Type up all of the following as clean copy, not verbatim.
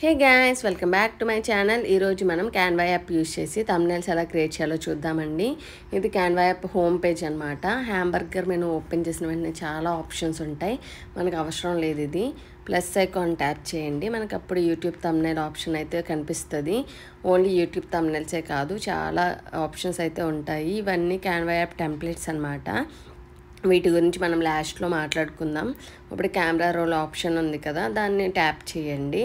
Hey guys, welcome back to my channel. ఈరోజు మనం Canva app use చేసి thumbnails ఎలా క్రియేట్ చేయాలో చూద్దామండి. ఇది క్యాన్వా యాప్ హోమ్ పేజ్ అనమాట. హ్యాంబర్గర్ మెనూ ఓపెన్ చేసిన వెంటనే చాలా ఆప్షన్స్ ఉంటాయి. మనకు అవసరం లేదు. ఇది ప్లస్ ఐకాన్ ట్యాప్ చేయండి. మనకు అప్పుడు యూట్యూబ్ థంబ్నెయిల్ ఆప్షన్ అయితే కనిపిస్తుంది. ఓన్లీ యూట్యూబ్ థంబ్నెయిల్సే కాదు, చాలా ఆప్షన్స్ అయితే ఉంటాయి. ఇవన్నీ క్యాన్వా యాప్ టెంప్లెట్స్ అనమాట. వీటి గురించి మనం లాస్ట్లో మాట్లాడుకుందాం. ఇప్పుడు కెమెరా రోల్ ఆప్షన్ ఉంది కదా, దాన్ని ట్యాప్ చేయండి.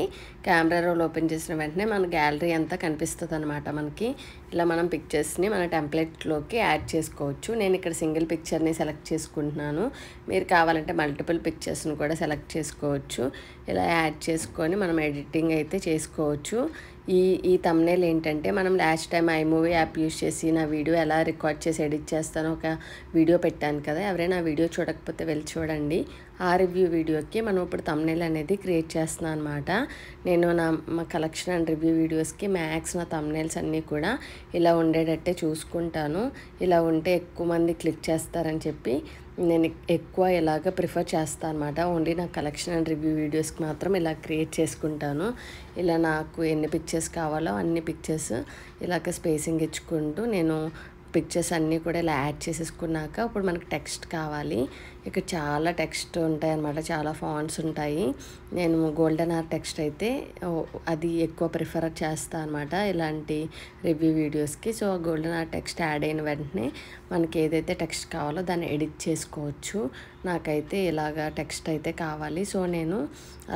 కెమెరా రోల్ ఓపెన్ చేసిన వెంటనే మన గ్యాలరీ అంతా కనిపిస్తుంది అనమాట. మనకి ఇలా మనం పిక్చర్స్ని మన టెంప్లెట్లోకి యాడ్ చేసుకోవచ్చు. నేను ఇక్కడ సింగిల్ పిక్చర్ని సెలెక్ట్ చేసుకుంటున్నాను. మీరు కావాలంటే మల్టిపుల్ పిక్చర్స్ని కూడా సెలెక్ట్ చేసుకోవచ్చు. ఇలా యాడ్ చేసుకొని మనం ఎడిటింగ్ అయితే చేసుకోవచ్చు. ఈ థంబ్నెయిల్ ఏంటంటే, మనం last time iMovie app use చేసి నా వీడియో ఎలా రికార్డ్ చేసి ఎడిట్ చేస్తానో ఒక వీడియో పెట్టాను కదా. ఎవరైనా వీడియో చూడకపోతే వెళ్ళి చూడండి. ఆ రివ్యూ వీడియోకి మనం ఇప్పుడు థంబ్నెయిల్ అనేది క్రియేట్ చేస్తున్నాను అనమాట. నేను మా కలెక్షన్ అండ్ రివ్యూ వీడియోస్కి మ్యాక్స్ నా థంబ్నెయిల్స్ అన్నీ కూడా ఇలా ఉండేటట్టే చూసుకుంటాను. ఇలా ఉంటే ఎక్కువ మంది క్లిక్ చేస్తారని చెప్పి నేను ఎక్కువ ఇలాగ ప్రిఫర్ చేస్తాను అనమాట. ఓన్లీ నా కలెక్షన్ అండ్ రివ్యూ వీడియోస్కి మాత్రం ఇలా క్రియేట్ చేసుకుంటాను. ఇలా నాకు ఎన్ని పిక్చర్స్ కావాలో అన్ని పిక్చర్స్ ఇలాగ స్పేసింగ్ ఇచ్చుకుంటూ నేను పిక్చర్స్ అన్నీ కూడా ఇలా యాడ్ చేసేసుకున్నాక ఇప్పుడు మనకి టెక్స్ట్ కావాలి. ఇక్కడ చాలా టెక్స్ట్ ఉంటాయి అన్నమాట, చాలా ఫాంట్స్ ఉంటాయి. నేను గోల్డెన్ ఆర్ టెక్స్ట్ అయితే అది ఎక్కువ ప్రిఫర్ చేస్తాను అనమాట ఇలాంటి రివ్యూ వీడియోస్కి. So golden or text add అయిన వెంటనే మనకి ఏదైతే టెక్స్ట్ కావాలో దాన్ని ఎడిట్ చేసుకోవచ్చు. నాకైతే ఇలాగా టెక్స్ట్ అయితే కావాలి. సో నేను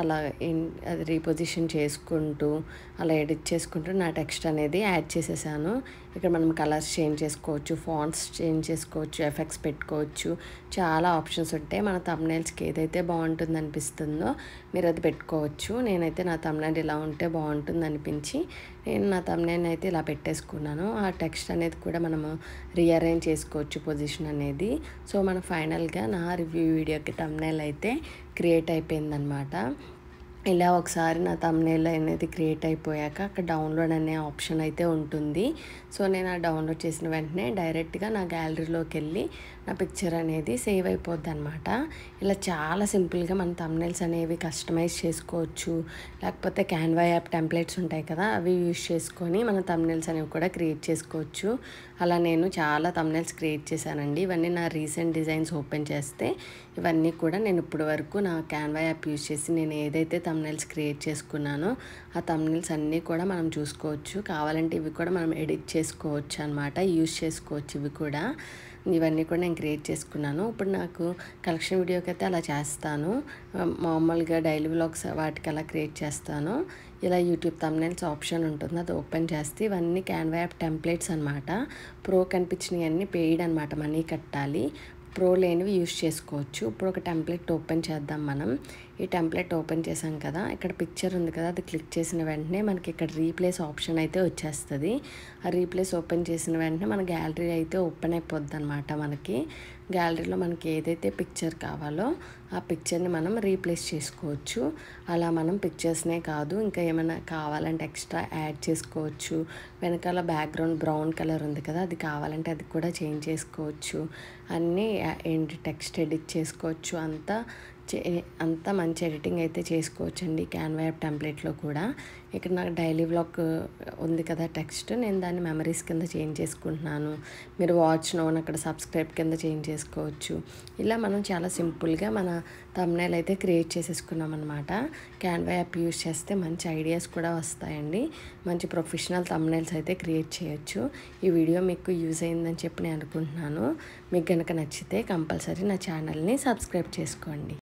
అలా అది రీపొజిషన్ చేసుకుంటూ అలా ఎడిట్ చేసుకుంటూ నా టెక్స్ట్ అనేది యాడ్ చేసేసాను. ఇక్కడ మనం కలర్స్ చేంజ్ చేసుకోవచ్చు, ఫాంట్స్ చేంజ్ చేసుకోవచ్చు, ఎఫెక్ట్స్ పెట్టుకోవచ్చు. చాలా ఆప్షన్స్ ఉంటాయి. మన థంబ్నెయిల్స్కి ఏదైతే బాగుంటుంది అనిపిస్తుందో మీరు అది పెట్టుకోవచ్చు. నేనైతే నా థంబ్నెయిల్ ఇలా ఉంటే బాగుంటుంది అనిపించి నేను నా థంబ్నెయిల్ అయితే ఇలా పెట్టేసుకున్నాను. ఆ టెక్స్ట్ అనేది కూడా మనము రీఅరేంజ్ చేసుకోవచ్చు పొజిషన్ అనేది. సో మన ఫైనల్గా నా రివ్యూ వీడియోకి థంబ్నెయిల్ అయితే క్రియేట్ అయిపోయిందనమాట. ఇలా ఒకసారి నా థంబ్నెయిల్ అనేది క్రియేట్ అయిపోయాక అక్కడ డౌన్లోడ్ అనే ఆప్షన్ అయితే ఉంటుంది. సో నేను ఆ డౌన్లోడ్ చేసిన వెంటనే డైరెక్ట్గా నా గ్యాలరీలోకి వెళ్ళి నా పిక్చర్ అనేది సేవ్ అయిపోద్ది అనమాట. ఇలా చాలా సింపుల్గా మన థంబ్నెయిల్స్ అనేవి కస్టమైజ్ చేసుకోవచ్చు. లేకపోతే క్యాన్వా యాప్ టెంప్లెట్స్ ఉంటాయి కదా, అవి యూజ్ చేసుకొని మన థంబ్నెయిల్స్ అనేవి కూడా క్రియేట్ చేసుకోవచ్చు. అలా నేను చాలా థంబ్నెయిల్స్ క్రియేట్ చేశానండి. ఇవన్నీ నా రీసెంట్ డిజైన్స్ ఓపెన్ చేస్తే ఇవన్నీ కూడా నేను ఇప్పుడు వరకు నా క్యాన్వా యాప్ యూజ్ చేసి నేను ఏదైతే థంబ్నెయిల్స్ క్రియేట్ చేసుకున్నానో ఆ థంబ్నెయిల్స్ అన్నీ కూడా మనం చూసుకోవచ్చు. కావాలంటే ఇవి కూడా మనం ఎడిట్ చేసుకోవచ్చు అనమాట, యూజ్ చేసుకోవచ్చు. ఇవన్నీ కూడా నేను క్రియేట్ చేసుకున్నాను. ఇప్పుడు నాకు కలెక్షన్ వీడియోకి అయితే అలా చేస్తాను. మామూలుగా డైలీ వ్లాగ్స్ వాటికి అలా క్రియేట్ చేస్తాను. ఇలా యూట్యూబ్ థంబ్నెయిల్స్ ఆప్షన్ ఉంటుంది, అది ఓపెన్ చేస్తే ఇవన్నీ క్యాన్వా యాప్ టెంప్లెట్స్ అనమాట. ప్రో కనిపించినవి అన్నీ పెయిడ్ అనమాట, మనీ కట్టాలి. ప్రో లేనివి యూజ్ చేసుకోవచ్చు. ఇప్పుడు ఒక టెంప్లెట్ ఓపెన్ చేద్దాం మనం. ఈ టెంప్లెట్ ఓపెన్ చేసాం కదా, ఇక్కడ పిక్చర్ ఉంది కదా, అది క్లిక్ చేసిన వెంటనే మనకి ఇక్కడ రీప్లేస్ ఆప్షన్ అయితే వచ్చేస్తుంది. ఆ రీప్లేస్ ఓపెన్ చేసిన వెంటనే మన గ్యాలరీ అయితే ఓపెన్ అయిపోద్ది అనమాట. మనకి గ్యాలరీలో మనకి ఏదైతే పిక్చర్ కావాలో ఆ పిక్చర్ని మనం రీప్లేస్ చేసుకోవచ్చు. అలా మనం పిక్చర్స్నే కాదు ఇంకా ఏమైనా కావాలంటే ఎక్స్ట్రా యాడ్ చేసుకోవచ్చు. వెనకాల బ్యాక్గ్రౌండ్ బ్రౌన్ కలర్ ఉంది కదా, అది కావాలంటే అది కూడా చేంజ్ చేసుకోవచ్చు. అన్నీ ఏంటి టెక్స్ట్ ఎడిట్ చేసుకోవచ్చు. అంతా మంచి ఎడిటింగ్ అయితే చేసుకోవచ్చండి క్యాన్వా యాప్ టెంప్లెట్లో కూడా. ఇక్కడ నాకు డైలీ వ్లాగ్ ఉంది కదా టెక్స్ట్, నేను దాన్ని మెమరీస్ కింద చేంజ్ చేసుకుంటున్నాను. మీరు వాచ్ నౌ అక్కడ సబ్స్క్రైబ్ కింద చేంజ్ చేసుకోవచ్చు. ఇలా మనం చాలా సింపుల్గా మన థంబ్నెయిల్ అయితే క్రియేట్ చేసేసుకున్నాం అనమాట. క్యాన్వా యాప్ యూజ్ చేస్తే మంచి ఐడియాస్ కూడా వస్తాయండి. మంచి ప్రొఫెషనల్ థంబ్నెయిల్స్ అయితే క్రియేట్ చేయొచ్చు. ఈ వీడియో మీకు యూజ్ అయిందని చెప్పి నేను అనుకుంటున్నాను. మీకు కనుక నచ్చితే కంపల్సరీ నా ఛానల్ని సబ్స్క్రైబ్ చేసుకోండి.